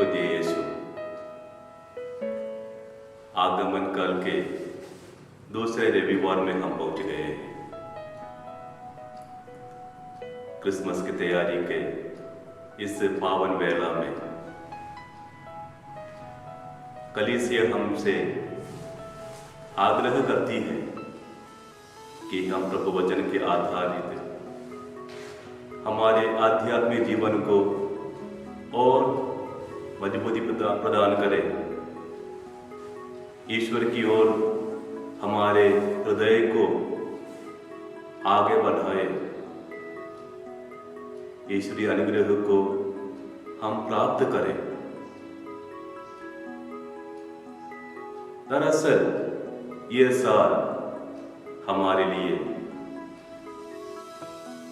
सबको जय यीशु। आगमन काल के दूसरे रविवार में हम पहुंच गए हैं। क्रिसमस की तैयारी के इस पावन वेला में कलीसिया हमसे आग्रह करती है कि हम प्रभु वचन के आधारित हमारे आध्यात्मिक जीवन को और मजबूती प्रदान करें, ईश्वर की ओर हमारे हृदय को आगे बढ़ाए, ईश्वरीय अनुग्रह को हम प्राप्त करें। दरअसल यह साल हमारे लिए,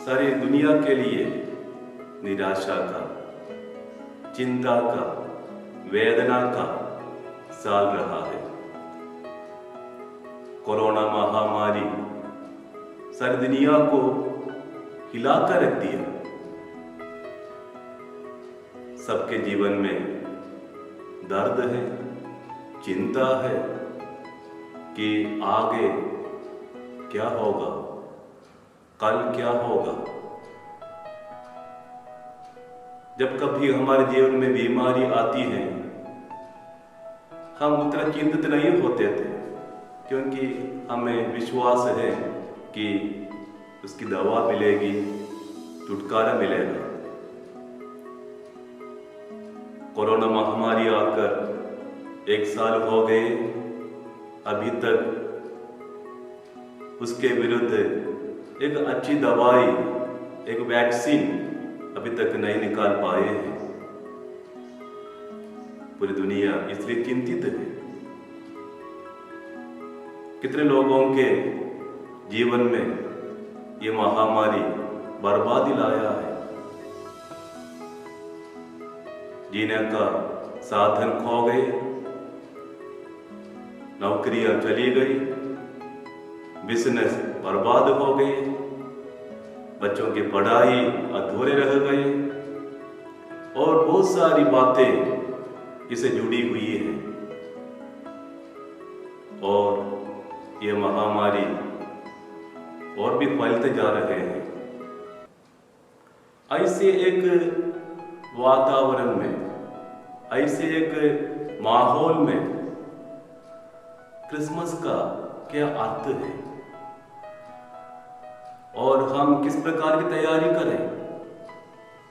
सारी दुनिया के लिए निराशा का, चिंता का, वेदना का साल रहा है। कोरोना महामारी सारी दुनिया को हिलाकर रख दिया। सबके जीवन में दर्द है, चिंता है कि आगे क्या होगा, कल क्या होगा। जब कभी हमारे जीवन में बीमारी आती है, हम उतना चिंतित नहीं होते थे, क्योंकि हमें विश्वास है कि उसकी दवा मिलेगी, छुटकारा मिलेगा। कोरोना महामारी आकर 1 साल हो गए, अभी तक उसके विरुद्ध एक अच्छी दवाई, एक वैक्सीन अभी तक नहीं निकाल पाए हैं। पूरी दुनिया इसलिए चिंतित है। कितने लोगों के जीवन में ये महामारी बर्बादी लाया है। जीने का साधन खो गए, नौकरियां चली गई, बिजनेस बर्बाद हो गए, बच्चों की पढ़ाई अधूरे रह गए और बहुत सारी बातें इससे जुड़ी हुई है। और ये महामारी और भी फैलते जा रहे हैं। ऐसे एक वातावरण में, ऐसे एक माहौल में क्रिसमस का क्या अर्थ है और हम किस प्रकार की तैयारी करें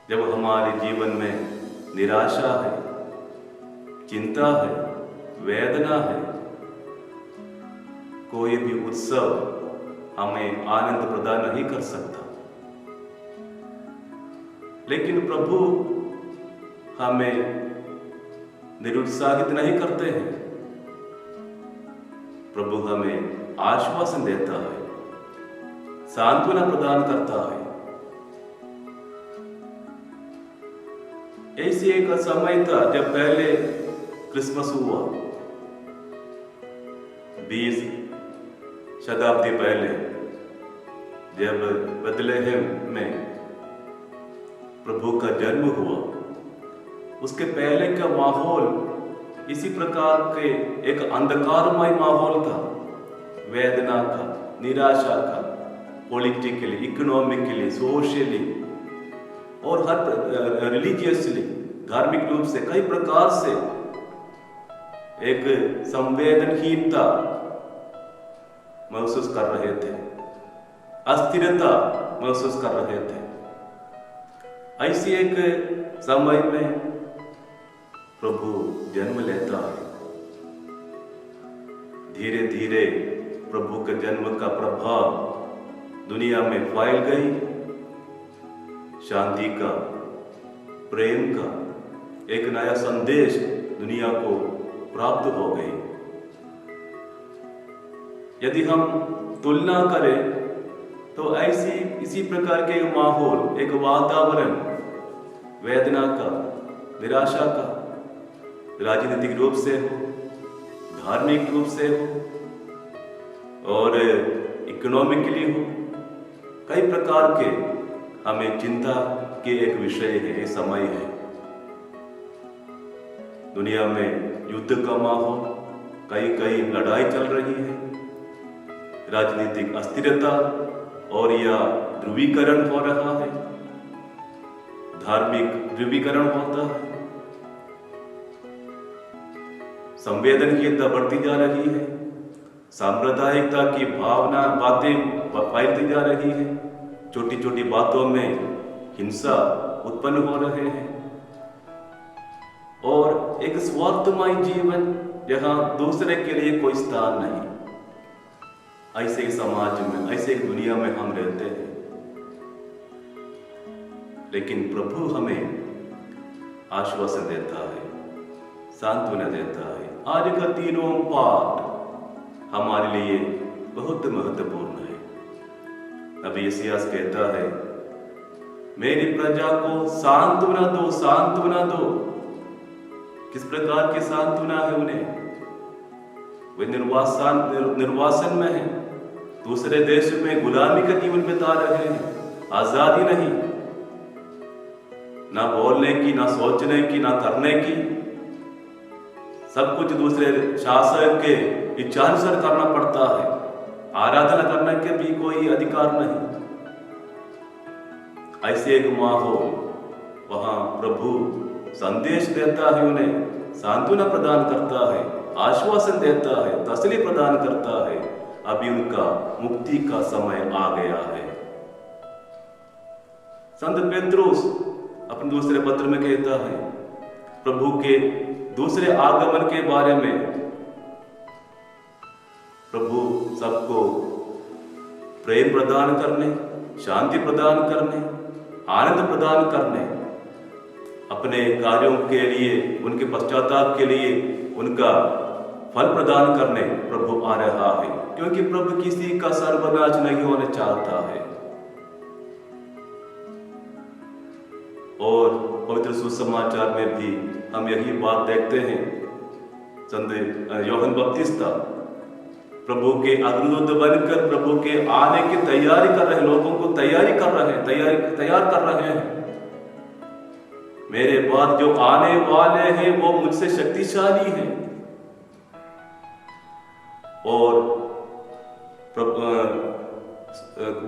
जब हमारे जीवन में निराशा है, चिंता है, वेदना है। कोई भी उत्सव हमें आनंद प्रदान नहीं कर सकता, लेकिन प्रभु हमें निरुत्साहित नहीं करते हैं। प्रभु हमें आश्वासन देता है, सांत्वना प्रदान करता है। ऐसी एक समय था जब पहले क्रिसमस हुआ, 20 शताब्दी पहले, जब बेथलेहम में प्रभु का जन्म हुआ। उसके पहले का माहौल इसी प्रकार के एक अंधकारमय माहौल था, वेदना का, निराशा का, पॉलिटिकली, इकोनॉमिकली, सोशली और हर रिलीजियसली, धार्मिक रूप से कई प्रकार से एक संवेदनहीनता महसूस कर रहे थे, अस्थिरता महसूस कर रहे थे। ऐसी एक समय में प्रभु जन्म लेता है। धीरे धीरे प्रभु के जन्म का प्रभाव दुनिया में फैल गई। शांति का, प्रेम का एक नया संदेश दुनिया को प्राप्त हो गई। यदि हम तुलना करें तो इसी प्रकार के माहौल, एक वातावरण वेदना का, निराशा का, राजनीतिक रूप से हो, धार्मिक रूप से हो और इकोनॉमिकली हो, कई प्रकार के हमें चिंता के एक विषय है, समय है। दुनिया में युद्ध का माहौल, कई कई लड़ाई चल रही है, राजनीतिक अस्थिरता और या ध्रुवीकरण हो रहा है, धार्मिक ध्रुवीकरण होता है, संवेदनशीलता बढ़ती जा रही है, सांप्रदायिकता की भावना बातें फैलती जा रही है, छोटी छोटी बातों में हिंसा उत्पन्न हो रहे हैं और एक स्वार्थमय जीवन जहां दूसरे के लिए कोई स्थान नहीं। ऐसे एक समाज में, ऐसे एक दुनिया में हम रहते हैं। लेकिन प्रभु हमें आश्वासन देता है, सांत्वना देता है। आज का तीनों पाठ हमारे लिए बहुत महत्वपूर्ण है। नबी यशायाह कहता है, मेरी प्रजा को सांत्वना दो, सांत्वना दो। किस प्रकार की सांत्वना है उन्हें? वे निर्वासन में है, दूसरे देश में गुलामी का जीवन बिता रहे हैं, आजादी नहीं, ना बोलने की, ना सोचने की, ना करने की, सब कुछ दूसरे शासक के इच्छानुसार करना पड़ता है, आराधना करने के भी कोई अधिकार नहीं। ऐसे एक माहौल, वहां प्रभु संदेश देता है, उन्हें सांत्वना प्रदान करता है, आश्वासन देता है, तसल्ली प्रदान करता है। अभी उनका मुक्ति का समय आ गया है। संत पेत्रुस अपने दूसरे पत्र में कहता है, प्रभु के दूसरे आगमन के बारे में, प्रभु सबको प्रेम प्रदान करने, शांति प्रदान करने, आनंद प्रदान करने, अपने कार्यों के लिए, उनके पश्चाताप के लिए उनका फल प्रदान करने प्रभु आ रहा है, क्योंकि प्रभु किसी का सर्वनाश नहीं होने चाहता है। और पवित्र सुसमाचार में भी हम यही बात देखते हैं। संत यूहन्ना बपतिस्ता प्रभु के अग्रदूत बनकर प्रभु के आने की तैयारी कर रहे, लोगों को तैयार कर रहे हैं। मेरे बाद जो आने वाले हैं वो मुझसे शक्तिशाली हैं। और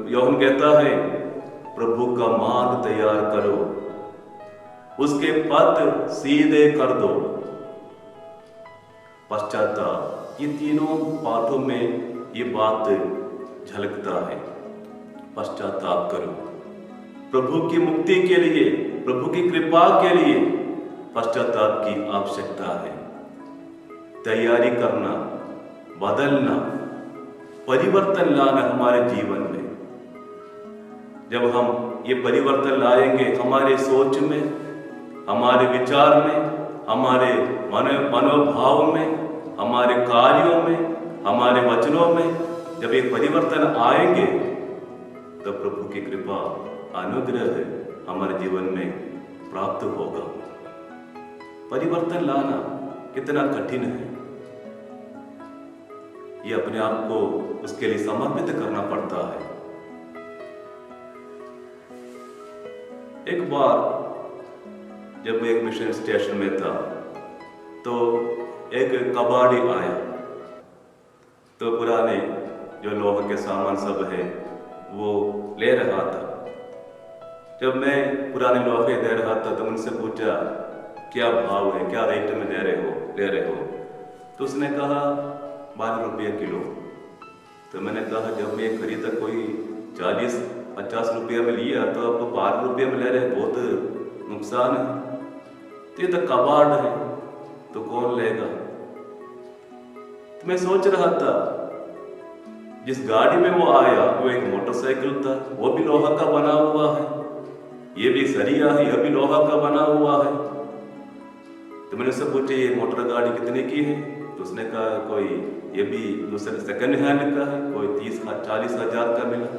यूहन्ना कहता है, प्रभु का मार्ग तैयार करो, उसके पथ सीधे कर दो। पश्चाताप, ये तीनों पाठों में ये बात झलकता है। पश्चाताप करो, प्रभु की मुक्ति के लिए, प्रभु की कृपा के लिए पश्चाताप की आवश्यकता है। तैयारी करना, बदलना, परिवर्तन लाना हमारे जीवन में। जब हम ये परिवर्तन लाएंगे हमारे सोच में, हमारे विचार में, हमारे मनोभाव में, हमारे कार्यों में, हमारे वचनों में, जब ये परिवर्तन आएंगे तो प्रभु की कृपा, अनुग्रह हमारे जीवन में प्राप्त होगा। परिवर्तन लाना कितना कठिन है, ये अपने आप को उसके लिए समर्पित करना पड़ता है। एक बार जब मैं एक मिशन स्टेशन में था तो एक कबाड़ी आया, तो पुराने जो लोहे के सामान सब है वो ले रहा था। जब मैं पुराने लोहे दे रहा था तो उनसे पूछा, क्या भाव है, क्या रेट में ले रहे हो? तो उसने कहा 12 रुपये किलो। तो मैंने कहा, जब मैं खरीदा कोई 40-50 रुपये में लिया तो अब 12 रुपये में ले रहे, बहुत नुकसान है। तो ये तो कबाड़ है, तो कौन लेगा? तो मैं सोच रहा था, जिस गाड़ी में वो आया वो एक मोटरसाइकिल था, वो भी लोहा का बना हुआ है, ये भी सरिया है, यह भी लोहा का बना हुआ है। तो मैंने उससे पूछा, ये मोटर गाड़ी कितने की है? तो उसने कहा, कोई ये भी दूसरे सेकंड हैंड का है, कोई 30-40 हजार का मिला।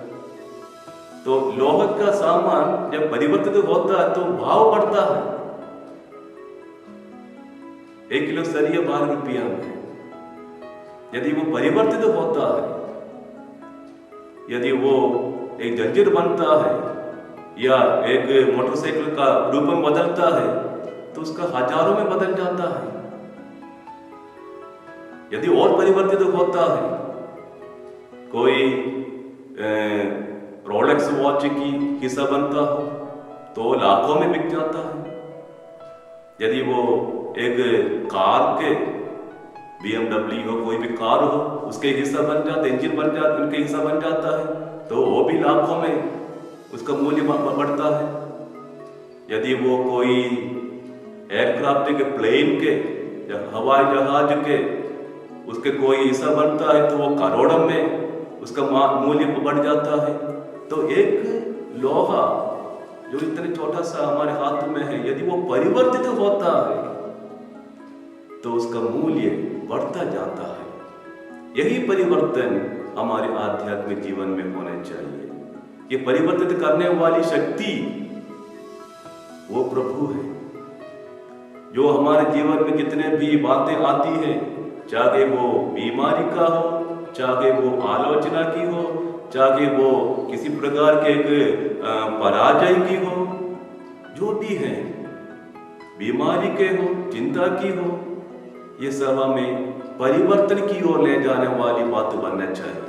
तो लोहा का सामान जब परिवर्तित होता है तो भाव बढ़ता है। 1 किलो सरिया 12 रुपया में, यदि वो परिवर्तित होता है, यदि वो एक जंजीर बनता है या एक मोटरसाइकिल का रूप में बदलता है, तो उसका हजारों में बदल जाता है। यदि और परिवर्तित होता है, कोई रोलेक्स वॉच की हिस्सा बनता हो तो लाखों में बिक जाता है। यदि वो एक कार के BMW हो, कोई भी कार हो, उसके हिस्सा बन जाता, इंजन बन जाता, उनके हिस्सा बन जाता है तो वो भी लाखों में उसका मूल्य बढ़ता है। यदि वो कोई एयरक्राफ्ट के, प्लेन के या हवाई जहाज के उसके कोई हिस्सा बनता है तो वो करोड़ों में उसका मूल्य बढ़ जाता है। तो एक लोहा जो इतने छोटा सा हमारे हाथ में है, यदि वो परिवर्तित होता है तो उसका मूल्य बढ़ता जाता है। यही परिवर्तन हमारे आध्यात्मिक जीवन में होना चाहिए। ये परिवर्तित करने वाली शक्ति वो प्रभु है, जो हमारे जीवन में जितने भी बातें आती हैं, चाहे वो बीमारी का हो, चाहे वो आलोचना की हो, चाहे वो किसी प्रकार के पराजय की हो, जो भी है, बीमारी के हो, चिंता की हो, ये सब हमें परिवर्तन की ओर ले जाने वाली बात बनना चाहिए।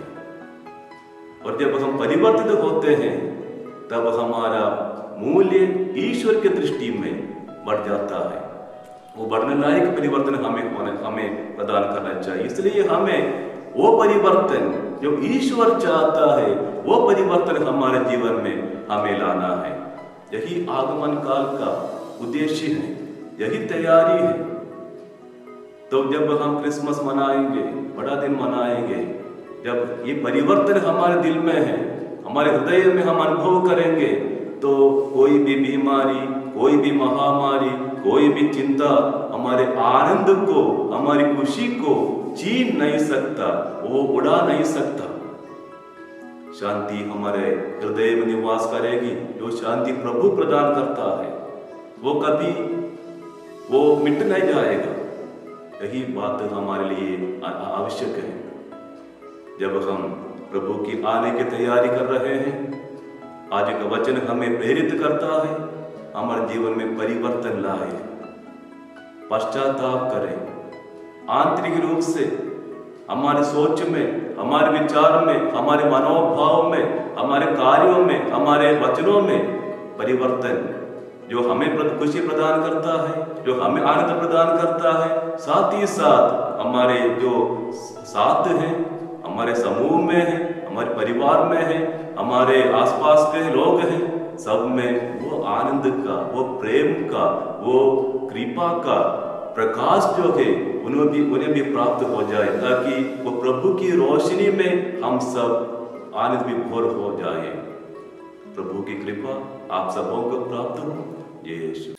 और जब हम परिवर्तित होते हैं तब हमारा मूल्य ईश्वर की दृष्टि में बढ़ जाता है। वो बढ़ने लायक परिवर्तन हमें प्रदान करना चाहिए। इसलिए हमें वो परिवर्तन जो ईश्वर चाहता है, वो परिवर्तन हमारे जीवन में हमें लाना है। यही आगमन काल का उद्देश्य है, यही तैयारी है। तो जब हम क्रिसमस मनाएंगे, बड़ा दिन मनाएंगे, जब ये परिवर्तन हमारे दिल में है, हमारे हृदय में हम अनुभव करेंगे, तो कोई भी बीमारी, कोई भी महामारी, कोई भी चिंता हमारे आनंद को, हमारी खुशी को छीन नहीं सकता, वो उड़ा नहीं सकता। शांति हमारे हृदय में निवास करेगी। जो शांति प्रभु प्रदान करता है वो कभी वो मिट नहीं जाएगा। यही बात हमारे लिए आवश्यक है। जब हम प्रभु की आने की तैयारी कर रहे हैं, आज का वचन हमें प्रेरित करता है, हमारे जीवन में परिवर्तन लाए, पश्चाताप करें, आंतरिक रूप से हमारे सोच में, हमारे विचार में, हमारे मनोभाव में, हमारे कार्यों में, हमारे वचनों में परिवर्तन जो हमें खुशी प्रदान करता है, जो हमें आनंद प्रदान करता है, साथ ही साथ हमारे जो साथ हैं, हमारे समूह में हैं, हमारे परिवार में हैं, हमारे आसपास के लोग हैं, सब में वो आनंद का, वो प्रेम का, वो कृपा का प्रकाश जो है उन्हें भी प्राप्त हो जाए, ताकि वो प्रभु की रोशनी में हम सब आनंद विभोर हो जाए। प्रभु की कृपा आप सबों को प्राप्त हो। यीशु